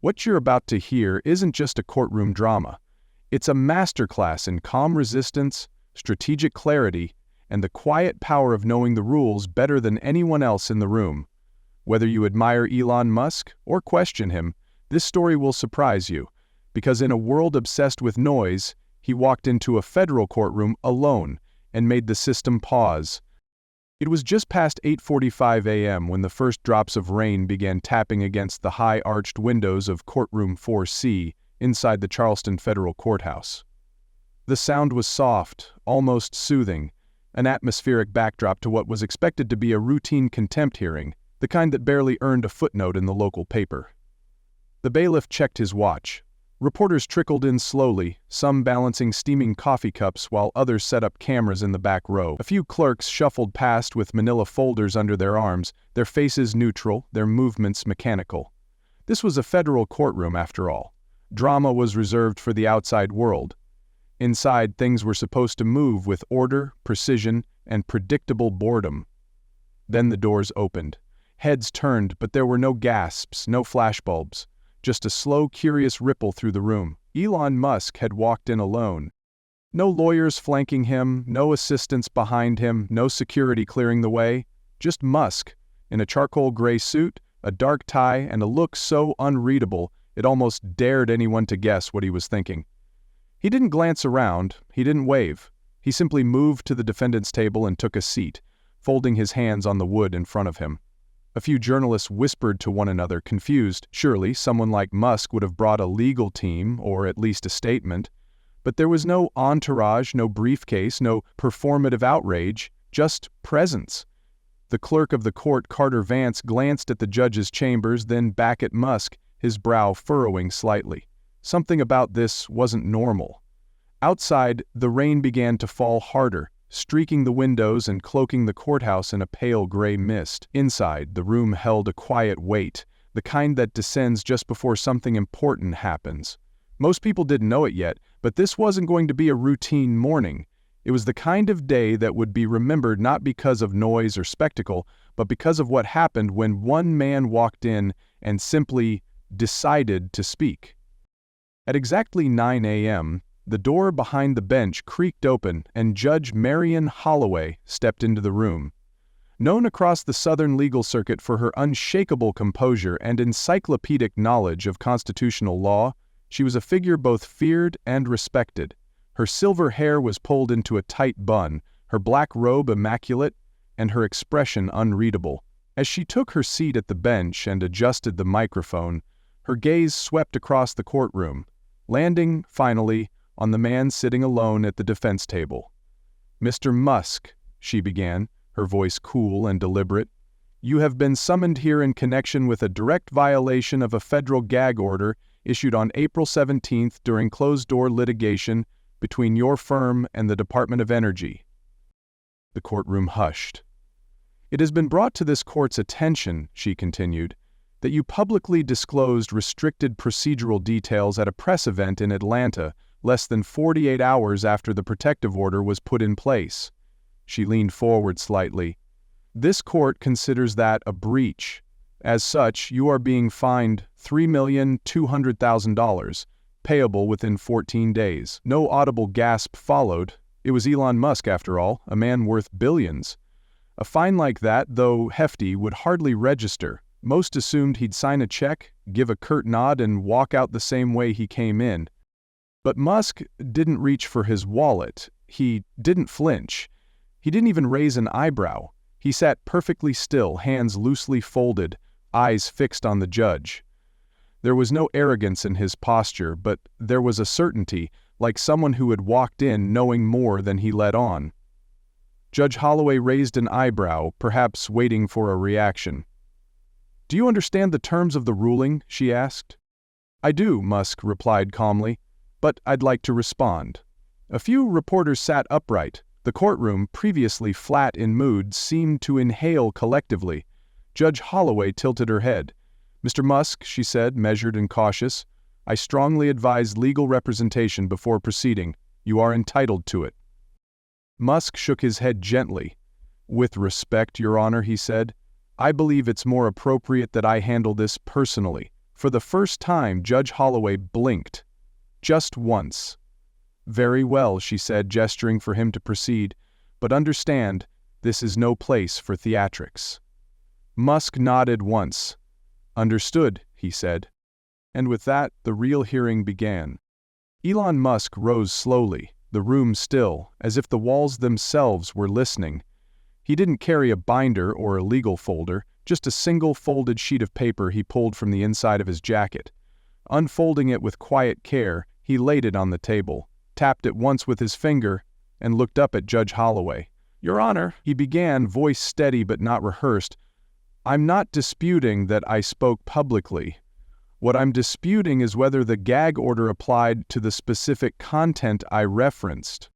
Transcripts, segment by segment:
What you're about to hear isn't just a courtroom drama. It's a masterclass in calm resistance, strategic clarity, and the quiet power of knowing the rules better than anyone else in the room. Whether you admire Elon Musk or question him, this story will surprise you, because in a world obsessed with noise, he walked into a federal courtroom alone and made the system pause. It was just past 8:45 a.m. when the first drops of rain began tapping against the high arched windows of courtroom 4C inside the Charleston Federal Courthouse. The sound was soft, almost soothing, an atmospheric backdrop to what was expected to be a routine contempt hearing, the kind that barely earned a footnote in the local paper. The bailiff checked his watch. Reporters trickled in slowly, some balancing steaming coffee cups while others set up cameras in the back row. A few clerks shuffled past with manila folders under their arms, their faces neutral, their movements mechanical. This was a federal courtroom after all. Drama was reserved for the outside world. Inside, things were supposed to move with order, precision, and predictable boredom. Then the doors opened. Heads turned, but there were no gasps, no flashbulbs. Just a slow, curious ripple through the room. Elon Musk had walked in alone. No lawyers flanking him, no assistants behind him, no security clearing the way. Just Musk, in a charcoal gray suit, a dark tie, and a look so unreadable it almost dared anyone to guess what he was thinking. He didn't glance around, he didn't wave. He simply moved to the defendant's table and took a seat, folding his hands on the wood in front of him. A few journalists whispered to one another, confused. Surely someone like Musk would have brought a legal team, or at least a statement. But there was no entourage, no briefcase, no performative outrage, just presence. The clerk of the court, Carter Vance, glanced at the judge's chambers, then back at Musk, his brow furrowing slightly. Something about this wasn't normal. Outside, the rain began to fall harder, streaking the windows and cloaking the courthouse in a pale gray mist. Inside, the room held a quiet weight, the kind that descends just before something important happens. Most people didn't know it yet, but this wasn't going to be a routine morning. It was the kind of day that would be remembered not because of noise or spectacle, but because of what happened when one man walked in and simply decided to speak. At exactly 9 a.m., the door behind the bench creaked open and Judge Marion Holloway stepped into the room. Known across the Southern legal circuit for her unshakable composure and encyclopedic knowledge of constitutional law, she was a figure both feared and respected. Her silver hair was pulled into a tight bun, her black robe immaculate, and her expression unreadable. As she took her seat at the bench and adjusted the microphone, her gaze swept across the courtroom, landing, finally, on the man sitting alone at the defense table. "Mr. Musk," she began, her voice cool and deliberate, "you have been summoned here in connection with a direct violation of a federal gag order issued on April 17th during closed-door litigation between your firm and the Department of Energy." The courtroom hushed. "It has been brought to this court's attention," she continued, "that you publicly disclosed restricted procedural details at a press event in Atlanta less than 48 hours after the protective order was put in place." She leaned forward slightly. "This court considers that a breach. As such, you are being fined $3,200,000, payable within 14 days. No audible gasp followed. It was Elon Musk, after all, a man worth billions. A fine like that, though hefty, would hardly register. Most assumed he'd sign a check, give a curt nod, and walk out the same way he came in. But Musk didn't reach for his wallet. He didn't flinch. He didn't even raise an eyebrow. He sat perfectly still, hands loosely folded, eyes fixed on the judge. There was no arrogance in his posture, but there was a certainty, like someone who had walked in knowing more than he let on. Judge Holloway raised an eyebrow, perhaps waiting for a reaction. "Do you understand the terms of the ruling?" she asked. "I do," Musk replied calmly, "but I'd like to respond." A few reporters sat upright. The courtroom, previously flat in mood, seemed to inhale collectively. Judge Holloway tilted her head. "Mr. Musk," she said, measured and cautious, "I strongly advise legal representation before proceeding. You are entitled to it." Musk shook his head gently. "With respect, Your Honor," he said, "I believe it's more appropriate that I handle this personally, For the first time, Judge Holloway blinked. Just once. "Very well," she said, gesturing for him to proceed, "but understand, this is no place for theatrics." Musk nodded once. "Understood," he said. And with that, the real hearing began. Elon Musk rose slowly, the room still, as if the walls themselves were listening. He didn't carry a binder or a legal folder, just a single folded sheet of paper he pulled from the inside of his jacket. Unfolding it with quiet care, he laid it on the table, tapped it once with his finger, and looked up at Judge Holloway. "Your Honor," he began, voice steady but not rehearsed, "I'm not disputing that I spoke publicly. What I'm disputing is whether the gag order applied to the specific content I referenced."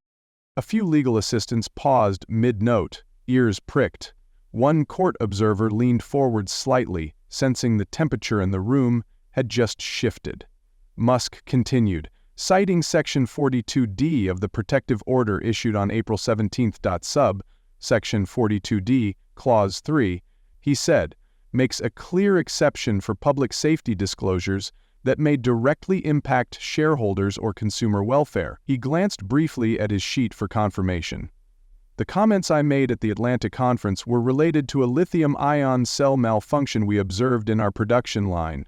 A few legal assistants paused mid-note, ears pricked. One court observer leaned forward slightly, sensing the temperature in the room had just shifted. Musk continued, citing Section 42D of the protective order issued on April 17. Section 42D, Clause 3, he said, makes a clear exception for public safety disclosures that may directly impact shareholders or consumer welfare. He glanced briefly at his sheet for confirmation. "The comments I made at the Atlanta conference were related to a lithium-ion cell malfunction we observed in our production line.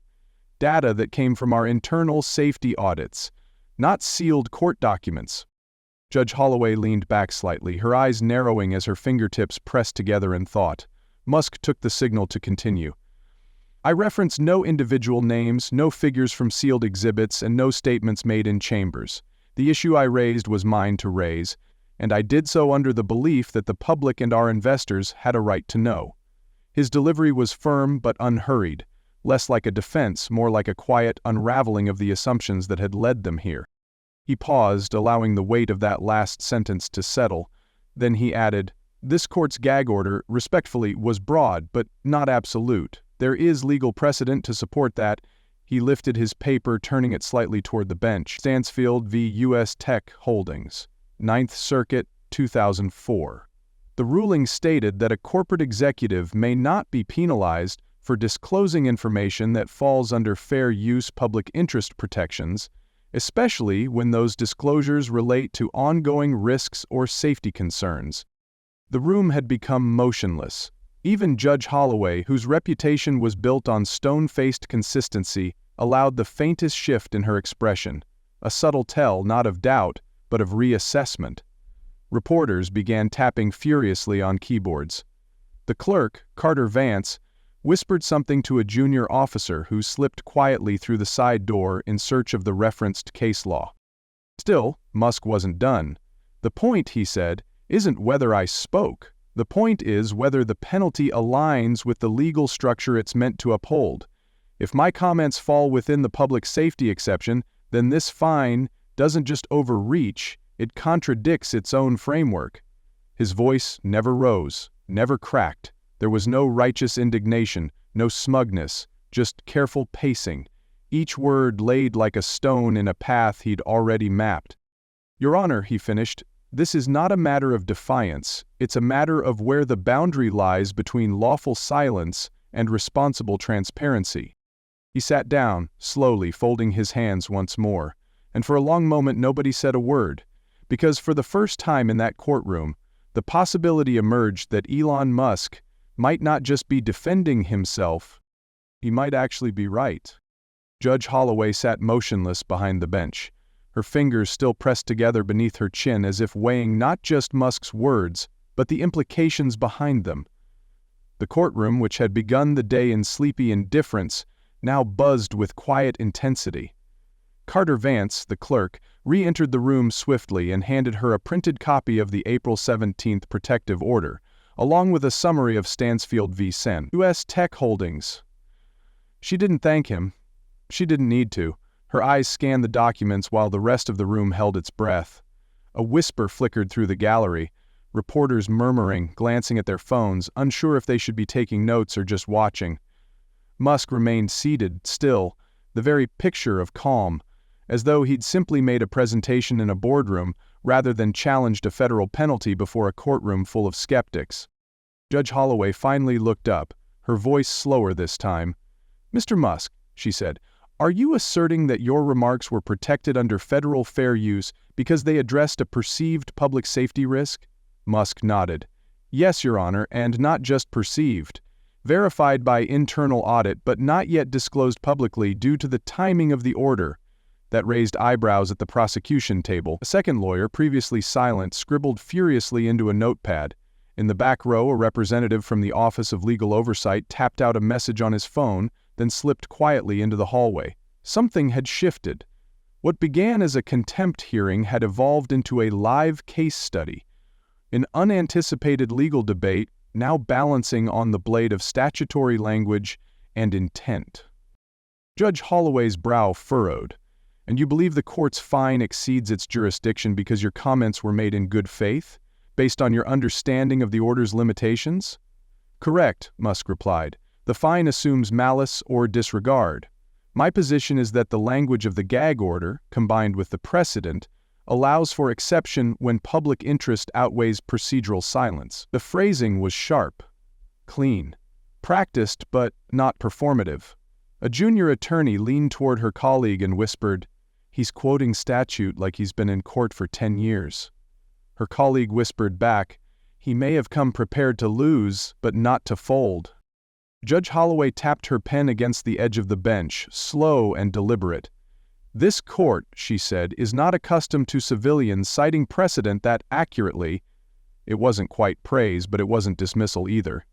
Data that came from our internal safety audits, not sealed court documents." Judge Holloway leaned back slightly, her eyes narrowing as her fingertips pressed together in thought. Musk took the signal to continue. "I reference no individual names, no figures from sealed exhibits, and no statements made in chambers. The issue I raised was mine to raise, and I did so under the belief that the public and our investors had a right to know." His delivery was firm but unhurried, less like a defense, more like a quiet unraveling of the assumptions that had led them here. He paused, allowing the weight of that last sentence to settle. Then he added, "This court's gag order, respectfully, was broad, but not absolute. There is legal precedent to support that." He lifted his paper, turning it slightly toward the bench. "Stansfield v. U.S. Tech Holdings, 9th Circuit, 2004. The ruling stated that a corporate executive may not be penalized for disclosing information that falls under fair use public interest protections, especially when those disclosures relate to ongoing risks or safety concerns." The room had become motionless. Even Judge Holloway, whose reputation was built on stone-faced consistency, allowed the faintest shift in her expression, a subtle tell not of doubt, but of reassessment. Reporters began tapping furiously on keyboards. The clerk, Carter Vance, whispered something to a junior officer who slipped quietly through the side door in search of the referenced case law. Still, Musk wasn't done. "The point," he said, "isn't whether I spoke. The point is whether the penalty aligns with the legal structure it's meant to uphold. If my comments fall within the public safety exception, then this fine doesn't just overreach, it contradicts its own framework." His voice never rose, never cracked. There was no righteous indignation, no smugness, just careful pacing, each word laid like a stone in a path he'd already mapped. "Your Honor," he finished, "this is not a matter of defiance, it's a matter of where the boundary lies between lawful silence and responsible transparency." He sat down, slowly folding his hands once more, and for a long moment nobody said a word, because for the first time in that courtroom, the possibility emerged that Elon Musk might not just be defending himself, he might actually be right. Judge Holloway sat motionless behind the bench, her fingers still pressed together beneath her chin as if weighing not just Musk's words, but the implications behind them. The courtroom, which had begun the day in sleepy indifference, now buzzed with quiet intensity. Carter Vance, the clerk, re-entered the room swiftly and handed her a printed copy of the April 17th protective order, along with a summary of Stansfield v. U.S. Tech Holdings. She didn't thank him. She didn't need to. Her eyes scanned the documents while the rest of the room held its breath. A whisper flickered through the gallery, reporters murmuring, glancing at their phones, unsure if they should be taking notes or just watching. Musk remained seated, still, the very picture of calm, as though he'd simply made a presentation in a boardroom rather than challenged a federal penalty before a courtroom full of skeptics. Judge Holloway finally looked up, her voice slower this time. "Mr. Musk, she said. "Are you asserting that your remarks were protected under federal fair use because they addressed a perceived public safety risk?" Musk nodded. "Yes, Your Honor, and not just perceived. Verified by internal audit but not yet disclosed publicly due to the timing of the order." That raised eyebrows at the prosecution table. A second lawyer, previously silent, scribbled furiously into a notepad. In the back row, a representative from the Office of Legal Oversight tapped out a message on his phone, then slipped quietly into the hallway. Something had shifted. What began as a contempt hearing had evolved into a live case study. An unanticipated legal debate, now balancing on the blade of statutory language and intent. Judge Holloway's brow furrowed. "And you believe the court's fine exceeds its jurisdiction because your comments were made in good faith, based on your understanding of the order's limitations?" "Correct," Musk replied. "The fine assumes malice or disregard. My position is that the language of the gag order, combined with the precedent, allows for exception when public interest outweighs procedural silence." The phrasing was sharp, clean, practiced but not performative. A junior attorney leaned toward her colleague and whispered, "He's quoting statute like he's been in court for 10 years. Her colleague whispered back, "He may have come prepared to lose, but not to fold." Judge Holloway tapped her pen against the edge of the bench, slow and deliberate. "This court," she said, "is not accustomed to civilians citing precedent that accurately—" It wasn't quite praise, but it wasn't dismissal either.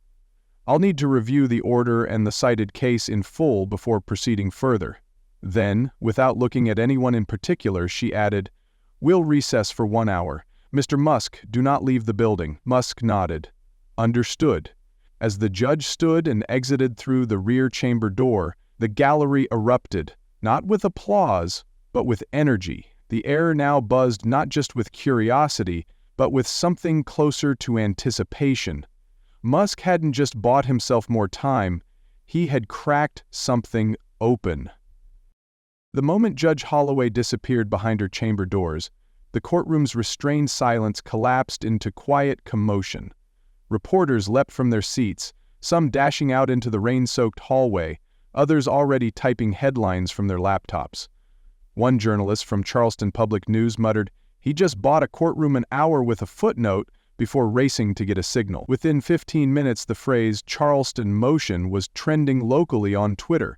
"I'll need to review the order and the cited case in full before proceeding further." Then, without looking at anyone in particular, she added, "We'll recess for 1 hour. Mr. Musk, do not leave the building." Musk nodded. "Understood." As the judge stood and exited through the rear chamber door, the gallery erupted, not with applause, but with energy. The air now buzzed not just with curiosity, but with something closer to anticipation. Musk hadn't just bought himself more time, he had cracked something open. The moment Judge Holloway disappeared behind her chamber doors, the courtroom's restrained silence collapsed into quiet commotion. Reporters leapt from their seats, some dashing out into the rain-soaked hallway, others already typing headlines from their laptops. One journalist from Charleston Public News muttered, "He just bought a courtroom an hour with a footnote," before racing to get a signal. Within 15 minutes, the phrase "Charleston motion" was trending locally on Twitter.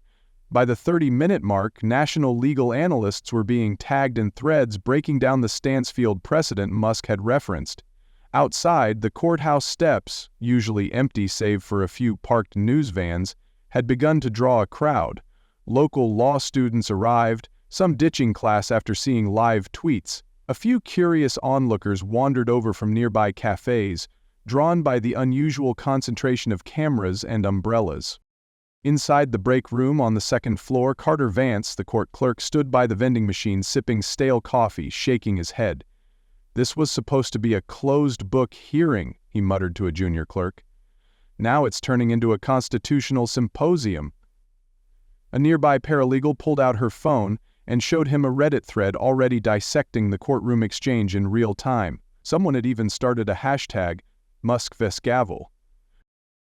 By the 30-minute mark, national legal analysts were being tagged in threads breaking down the Stansfield precedent Musk had referenced. Outside, the courthouse steps, usually empty save for a few parked news vans, had begun to draw a crowd. Local law students arrived, some ditching class after seeing live tweets. A few curious onlookers wandered over from nearby cafes, drawn by the unusual concentration of cameras and umbrellas. Inside the break room on the second floor, Carter Vance, the court clerk, stood by the vending machine sipping stale coffee, shaking his head. "This was supposed to be a closed-book hearing," he muttered to a junior clerk. "Now it's turning into a constitutional symposium." A nearby paralegal pulled out her phone and showed him a Reddit thread already dissecting the courtroom exchange in real time. Someone had even started a hashtag, #MuskVesgavel.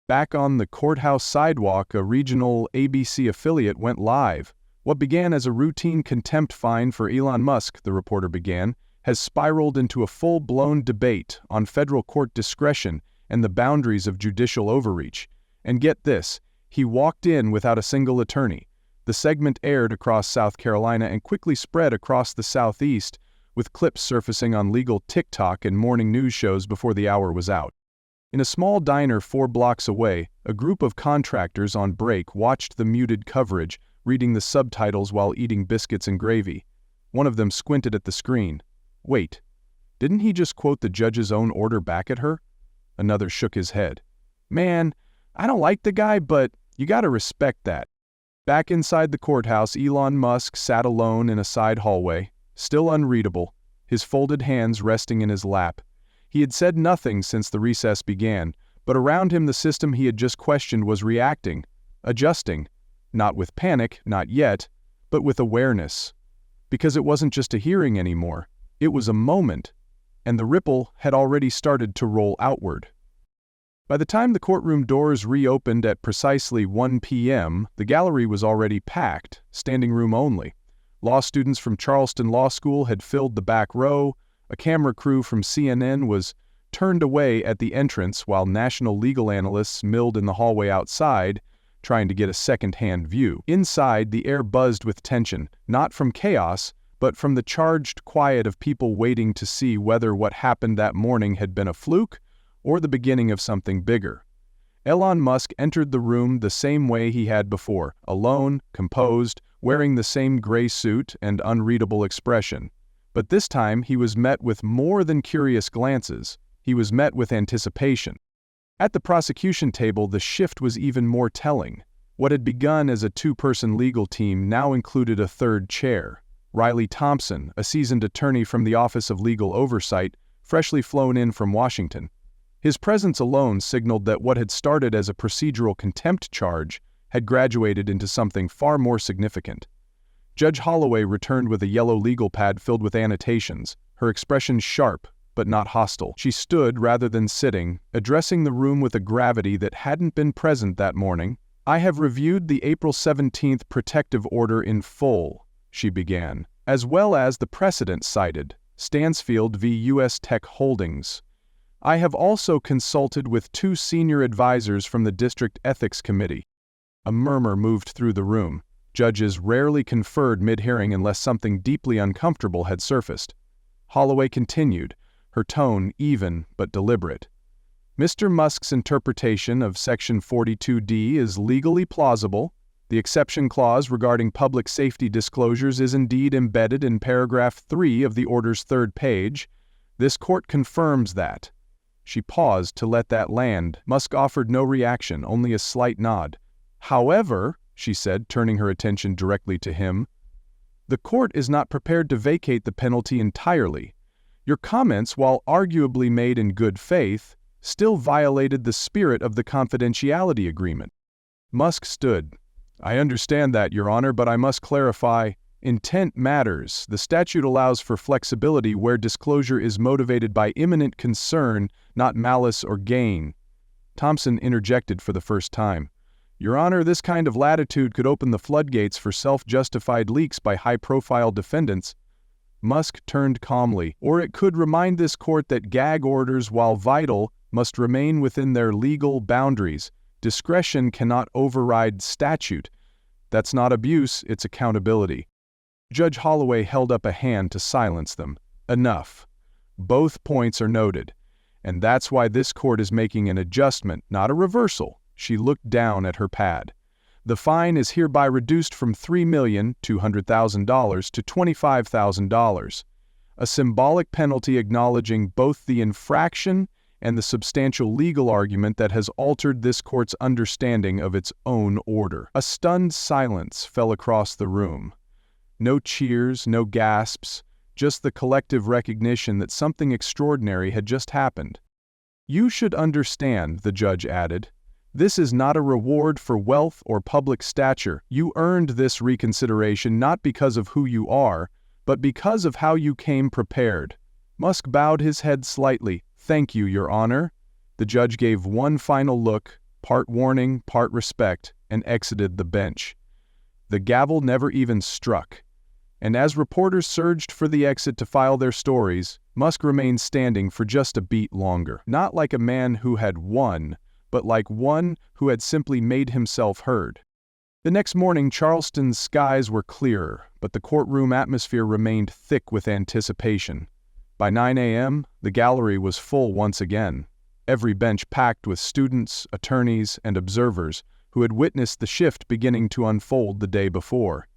Back on the courthouse sidewalk, a regional ABC affiliate went live. "What began as a routine contempt fine for Elon Musk," the reporter began, "has spiraled into a full-blown debate on federal court discretion and the boundaries of judicial overreach. And get this, he walked in without a single attorney." The segment aired across South Carolina and quickly spread across the Southeast, with clips surfacing on legal TikTok and morning news shows before the hour was out. In a small diner 4 blocks away, a group of contractors on break watched the muted coverage, reading the subtitles while eating biscuits and gravy. One of them squinted at the screen. "Wait, didn't he just quote the judge's own order back at her?" Another shook his head. "Man, I don't like the guy, but you gotta respect that." Back inside the courthouse, Elon Musk sat alone in a side hallway, still unreadable, his folded hands resting in his lap. He had said nothing since the recess began, but around him the system he had just questioned was reacting, adjusting, not with panic, not yet, but with awareness. Because it wasn't just a hearing anymore, it was a moment, and the ripple had already started to roll outward. By the time the courtroom doors reopened at precisely 1 p.m., the gallery was already packed, standing room only. Law students from Charleston Law School had filled the back row, a camera crew from CNN was turned away at the entrance while national legal analysts milled in the hallway outside, trying to get a second-hand view. Inside, the air buzzed with tension, not from chaos, but from the charged quiet of people waiting to see whether what happened that morning had been a fluke or the beginning of something bigger. Elon Musk entered the room the same way he had before, alone, composed, wearing the same gray suit and unreadable expression. But this time he was met with more than curious glances. He was met with anticipation. At the prosecution table, the shift was even more telling. What had begun as a two-person legal team now included a third chair. Riley Thompson, a seasoned attorney from the Office of Legal Oversight, freshly flown in from Washington. His presence alone signaled that what had started as a procedural contempt charge had graduated into something far more significant. Judge Holloway returned with a yellow legal pad filled with annotations, her expression sharp but not hostile. She stood rather than sitting, addressing the room with a gravity that hadn't been present that morning. "I have reviewed the April 17th protective order in full," she began, "as well as the precedent cited, Stansfield v. U.S. Tech Holdings. I have also consulted with two senior advisors from the District Ethics Committee." A murmur moved through the room. Judges rarely conferred mid-hearing unless something deeply uncomfortable had surfaced. Holloway continued, her tone even but deliberate. "Mr. Musk's interpretation of Section 42D is legally plausible. The exception clause regarding public safety disclosures is indeed embedded in paragraph 3 of the order's third page. This court confirms that." She paused to let that land. Musk offered no reaction, only a slight nod. "However," she said, turning her attention directly to him, "the court is not prepared to vacate the penalty entirely. Your comments, while arguably made in good faith, still violated the spirit of the confidentiality agreement." Musk stood. "I understand that, Your Honor, but I must clarify. Intent matters. The statute allows for flexibility where disclosure is motivated by imminent concern, not malice or gain." Thompson interjected for the first time. "Your Honor, this kind of latitude could open the floodgates for self-justified leaks by high-profile defendants." Musk turned calmly. "Or it could remind this court that gag orders, while vital, must remain within their legal boundaries. Discretion cannot override statute. That's not abuse, it's accountability." Judge Holloway held up a hand to silence them. "Enough. Both points are noted. And that's why this court is making an adjustment, not a reversal." She looked down at her pad. "The fine is hereby reduced from $3,200,000 to $25,000. A symbolic penalty acknowledging both the infraction and the substantial legal argument that has altered this court's understanding of its own order." A stunned silence fell across the room. No cheers, no gasps, just the collective recognition that something extraordinary had just happened. "You should understand," the judge added, "this is not a reward for wealth or public stature. You earned this reconsideration not because of who you are, but because of how you came prepared." Musk bowed his head slightly. "Thank you, Your Honor." The judge gave one final look, part warning, part respect, and exited the bench. The gavel never even struck. And as reporters surged for the exit to file their stories, Musk remained standing for just a beat longer. Not like a man who had won, but like one who had simply made himself heard. The next morning, Charleston's skies were clearer, but the courtroom atmosphere remained thick with anticipation. By 9 a.m., the gallery was full once again, every bench packed with students, attorneys, and observers who had witnessed the shift beginning to unfold the day before.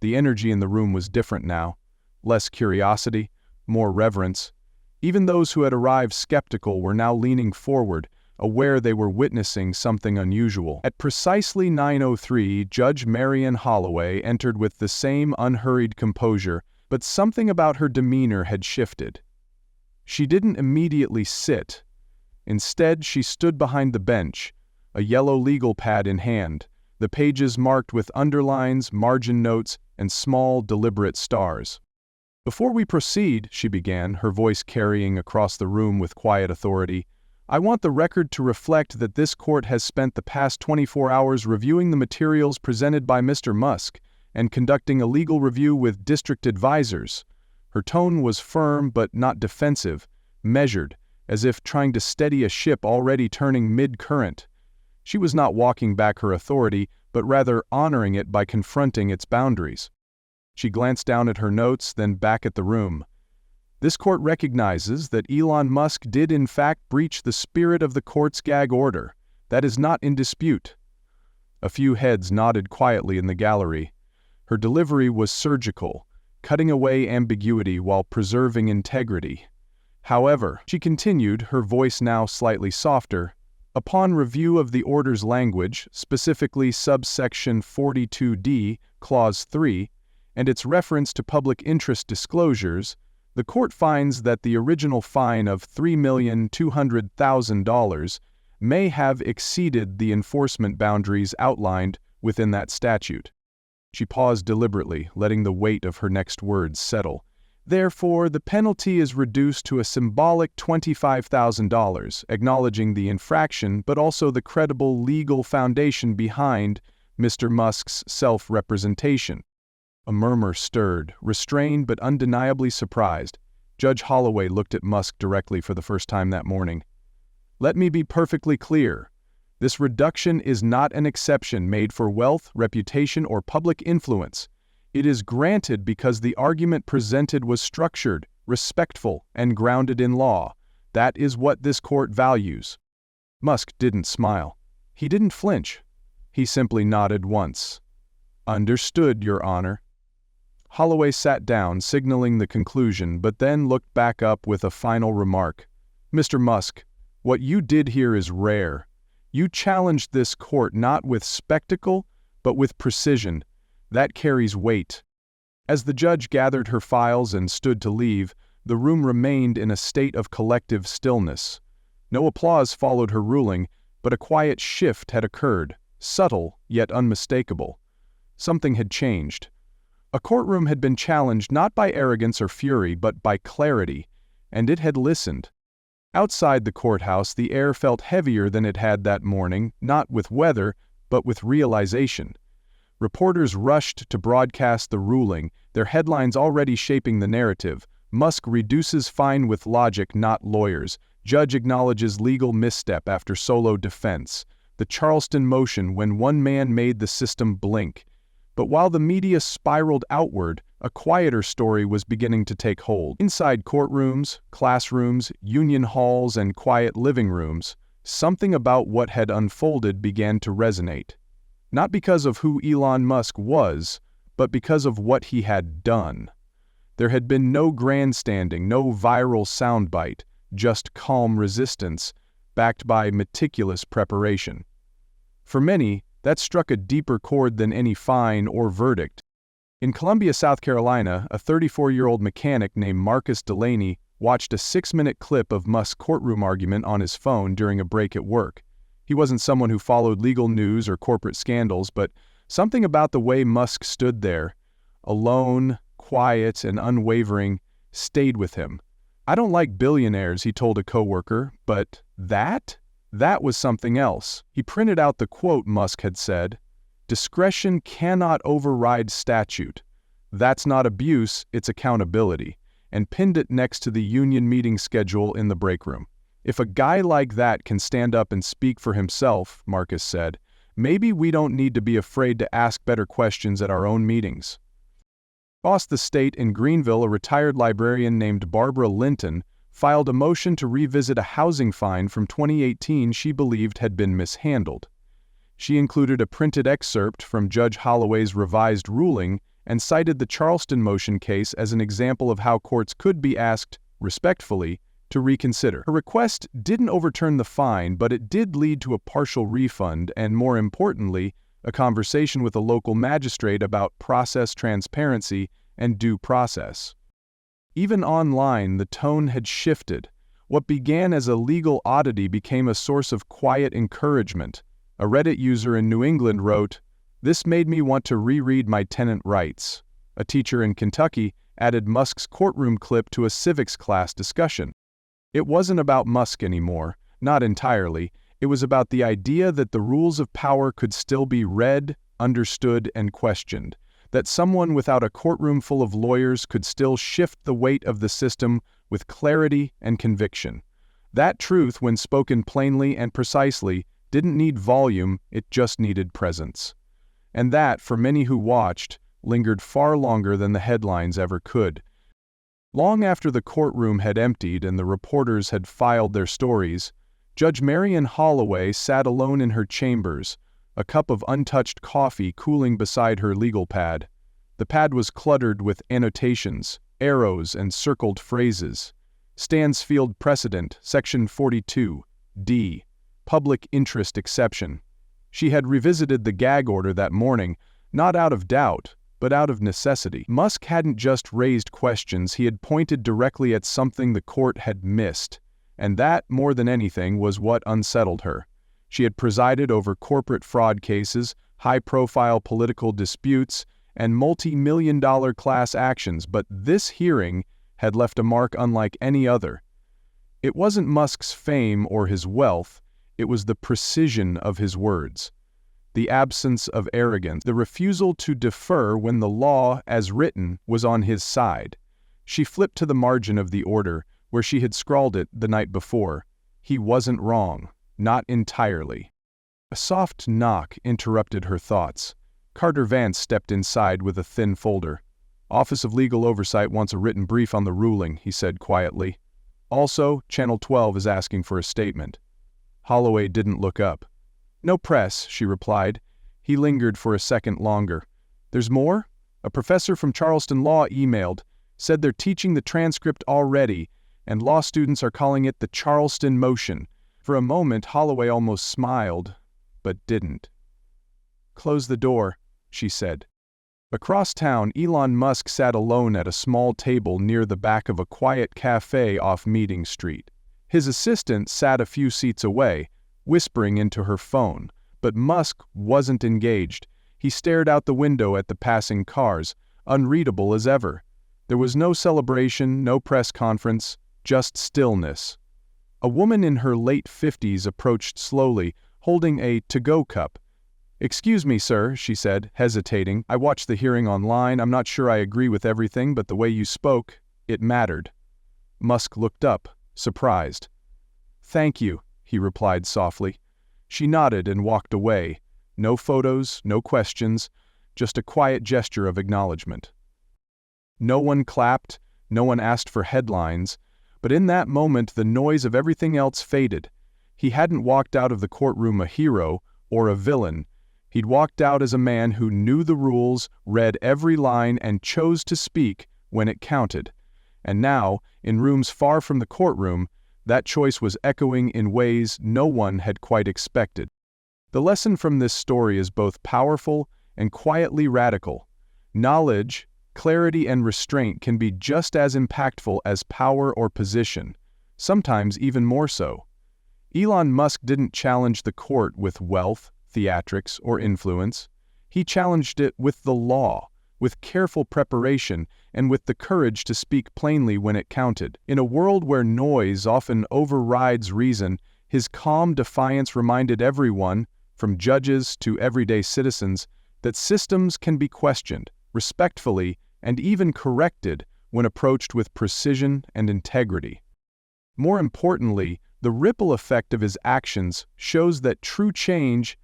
The energy in the room was different now, less curiosity, more reverence. Even those who had arrived skeptical were now leaning forward, aware they were witnessing something unusual. At precisely 9:03, Judge Marian Holloway entered with the same unhurried composure, but something about her demeanor had shifted. She didn't immediately sit. Instead, she stood behind the bench, a yellow legal pad in hand, the pages marked with underlines, margin notes, and small, deliberate stars. "Before we proceed," she began, her voice carrying across the room with quiet authority, I want the record to reflect that this court has spent the past 24 hours reviewing the materials presented by Mr. Musk and conducting a legal review with district advisors. Her tone was firm but not defensive, measured, as if trying to steady a ship already turning mid-current. She was not walking back her authority, but rather honoring it by confronting its boundaries. She glanced down at her notes, then back at the room. This court recognizes that Elon Musk did in fact breach the spirit of the court's gag order. That is not in dispute. A few heads nodded quietly in the gallery. Her delivery was surgical, cutting away ambiguity while preserving integrity. However, she continued, her voice now slightly softer, upon review of the order's language, specifically subsection 42D, clause 3, and its reference to public interest disclosures, the court finds that the original fine of $3,200,000 may have exceeded the enforcement boundaries outlined within that statute. She paused deliberately, letting the weight of her next words settle. Therefore, the penalty is reduced to a symbolic $25,000, acknowledging the infraction but also the credible legal foundation behind Mr. Musk's self-representation. A murmur stirred, restrained but undeniably surprised. Judge Holloway looked at Musk directly for the first time that morning. Let me be perfectly clear. This reduction is not an exception made for wealth, reputation, or public influence. It is granted because the argument presented was structured, respectful, and grounded in law. That is what this court values. Musk didn't smile. He didn't flinch. He simply nodded once. Understood, Your Honor. Holloway sat down, signaling the conclusion, but then looked back up with a final remark. Mr. Musk, what you did here is rare. You challenged this court not with spectacle, but with precision. That carries weight. As the judge gathered her files and stood to leave, the room remained in a state of collective stillness. No applause followed her ruling, but a quiet shift had occurred, subtle yet unmistakable. Something had changed. A courtroom had been challenged not by arrogance or fury, but by clarity, and it had listened. Outside the courthouse, the air felt heavier than it had that morning, not with weather, but with realization. Reporters rushed to broadcast the ruling, their headlines already shaping the narrative. Musk reduces fine with logic, not lawyers. Judge acknowledges legal misstep after solo defense. The Charleston motion when one man made the system blink. But while the media spiraled outward, a quieter story was beginning to take hold. Inside courtrooms, classrooms, union halls, and quiet living rooms, something about what had unfolded began to resonate. Not because of who Elon Musk was, but because of what he had done. There had been no grandstanding, no viral soundbite, just calm resistance, backed by meticulous preparation. For many, that struck a deeper chord than any fine or verdict. In Columbia, South Carolina, a 34-year-old mechanic named Marcus Delaney watched a 6-minute clip of Musk's courtroom argument on his phone during a break at work. He wasn't someone who followed legal news or corporate scandals, but something about the way Musk stood there, alone, quiet, and unwavering, stayed with him. I don't like billionaires, he told a coworker, but that was something else. He printed out the quote Musk had said, "Discretion cannot override statute. That's not abuse, it's accountability," and pinned it next to the union meeting schedule in the break room. If a guy like that can stand up and speak for himself, Marcus said, maybe we don't need to be afraid to ask better questions at our own meetings. Across the state in Greenville, a retired librarian named Barbara Linton filed a motion to revisit a housing fine from 2018 she believed had been mishandled. She included a printed excerpt from Judge Holloway's revised ruling and cited the Charleston motion case as an example of how courts could be asked, respectfully, to reconsider. Her request didn't overturn the fine, but it did lead to a partial refund and, more importantly, a conversation with a local magistrate about process transparency and due process. Even online, the tone had shifted. What began as a legal oddity became a source of quiet encouragement. A Reddit user in New England wrote, "This made me want to reread my tenant rights." A teacher in Kentucky added Musk's courtroom clip to a civics class discussion. It wasn't about Musk anymore, Not entirely. It was about the idea that the rules of power could still be read, understood, and questioned, that someone without a courtroom full of lawyers could still shift the weight of the system with clarity and conviction. That truth, when spoken plainly and precisely, didn't need volume, it just needed presence. And that, for many who watched, lingered far longer than the headlines ever could. Long after the courtroom had emptied and the reporters had filed their stories, Judge Marian Holloway sat alone in her chambers, a cup of untouched coffee cooling beside her legal pad. The pad was cluttered with annotations, arrows, and circled phrases. Stansfield Precedent, Section 42, D. Public Interest Exception. She had revisited the gag order that morning, not out of doubt, but out of necessity. Musk hadn't just raised questions, he had pointed directly at something the court had missed. And that, more than anything, was what unsettled her. She had presided over corporate fraud cases, high-profile political disputes, and multi-million-dollar class actions, but this hearing had left a mark unlike any other. It wasn't Musk's fame or his wealth, it was the precision of his words. The absence of arrogance, the refusal to defer when the law, as written, was on his side. She flipped to the margin of the order, where she had scrawled it the night before. He wasn't wrong, not entirely. A soft knock interrupted her thoughts. Carter Vance stepped inside with a thin folder. "Office of Legal Oversight wants a written brief on the ruling," he said quietly. "Also, Channel 12 is asking for a statement." Holloway didn't look up. "No press," she replied. He lingered for a second longer. "There's more? A professor from Charleston Law emailed, said they're teaching the transcript already, and law students are calling it the Charleston Motion." For a moment, Holloway almost smiled, but didn't. "Close the door," she said. Across town, Elon Musk sat alone at a small table near the back of a quiet cafe off Meeting Street. His assistant sat a few seats away, whispering into her phone, but Musk wasn't engaged. He stared out the window at the passing cars, unreadable as ever. There was no celebration, no press conference, just stillness. A woman in her late 50s approached slowly, holding a to-go cup. "Excuse me, sir," she said, hesitating. "I watched the hearing online. I'm not sure I agree with everything, but the way you spoke, it mattered." Musk looked up, surprised. "Thank you," he replied softly. She nodded and walked away. No photos, no questions, just a quiet gesture of acknowledgement. No one clapped, no one asked for headlines, but in that moment the noise of everything else faded. He hadn't walked out of the courtroom a hero or a villain. He'd walked out as a man who knew the rules, read every line, and chose to speak when it counted. And now, in rooms far from the courtroom, that choice was echoing in ways no one had quite expected. The lesson from this story is both powerful and quietly radical. Knowledge, clarity, and restraint can be just as impactful as power or position, sometimes even more so. Elon Musk didn't challenge the court with wealth, theatrics, or influence. He challenged it with the law, with careful preparation, and with the courage to speak plainly when it counted. In a world where noise often overrides reason, his calm defiance reminded everyone, from judges to everyday citizens, that systems can be questioned, respectfully, and even corrected when approached with precision and integrity. More importantly, the ripple effect of his actions shows that true change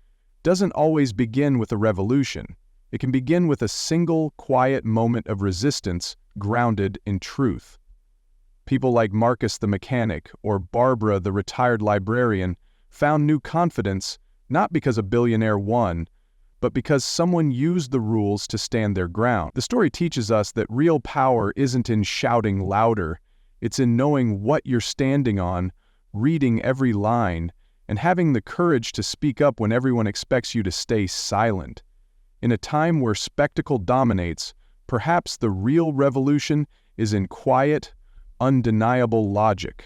doesn't always begin with a revolution. It can begin with a single, quiet moment of resistance grounded in truth. People like Marcus the mechanic or Barbara the retired librarian found new confidence not because a billionaire won, but because someone used the rules to stand their ground. The story teaches us that real power isn't in shouting louder, it's in knowing what you're standing on, reading every line, and having the courage to speak up when everyone expects you to stay silent. In a time where spectacle dominates, perhaps the real revolution is in quiet, undeniable logic.